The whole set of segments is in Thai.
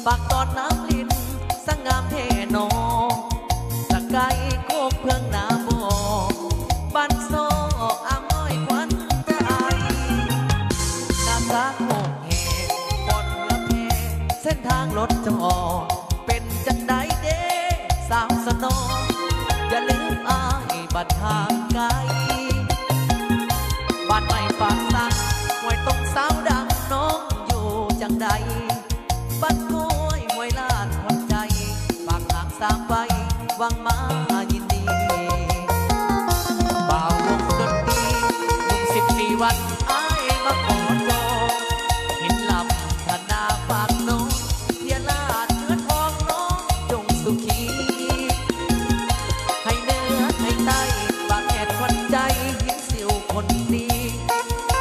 ปากตอนน้ำลินสังงามเทนอสกายโคกเพื่องนาบอบันโซอาม้อยควันใจนาซาโคกเหบนละเพเส้นทางรถจอเป็นจังใดเด้สาวสนออย่าลืมอายบัดทางไกลบ้านไม่ฝากสั่งไว้ตรงสาวดังน้องอยู่จังใดบ้านกล้วยห้วยลาดหัวใจฝากทางสามใบวังมายินดีบ่าววงดนตรีลุง14 วันอ้ายมาขอจองเห็นลำธนาฝากน้องเทียลาดเนื้อทองน้องจงสุขีให้เนื้อให้ไตปากแอดควันใจหินสิวคนดี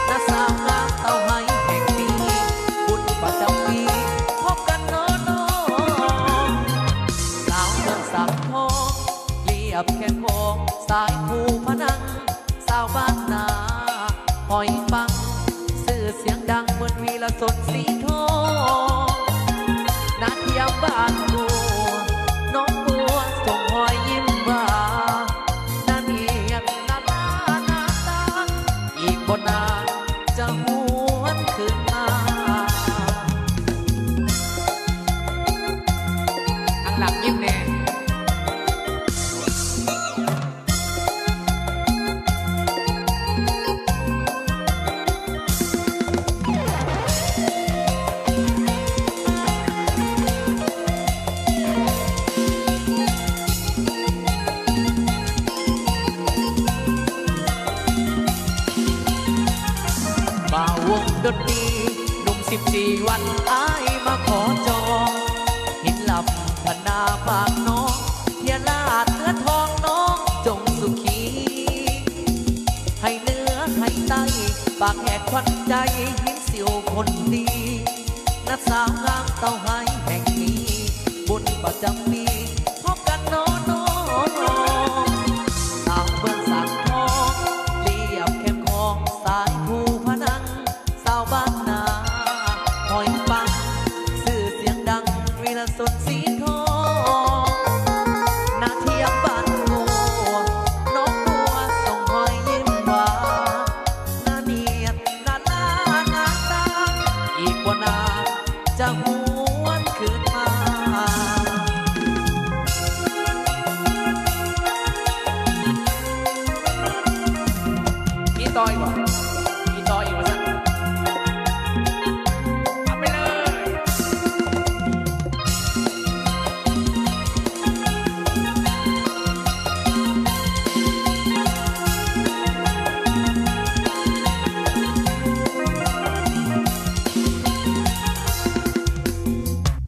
น้าสาวงามเต้าให้แห่งนี้บุญประจำปีพบกันน้องสาวเมืองสักทองเรียบแค่คงสายภูพนังสาวบ้านนาหอยปังสื่อเสียงดังเหมือนวีละสนสีทองนาเทียมบ้านบัวน้องบัวส่งหอยยิ้มว่านาเนียบนาตานาตาอีกบนนานจะหวนคืนมาอังหลังยิ้มแน่บ่าววงดนตรีหนุ่ม14 วันอ้ายมาขอจองเห็นลำธนาฝากน้องเทียลาดเนื้อทองน้องจงสุขีให้เนื้อให้ไตปากแหกควันใจหินสิวคนดีนักสาวงามเต้าให้แห่งนี้บุญประจำปีพบกันน้องสาวเบื้องสักทองเรียบเข้มคองสายภูพนังสาวบ้านนาหอยปังสื่อเสียงดังวีละสนสีทองนาเทียมบ้านบัวน้องบัวส่งหอยยิ้มหวานนาเนียบนาตานาตาอีกว่านานจะหวนคืนมานี่ต่อยก่อน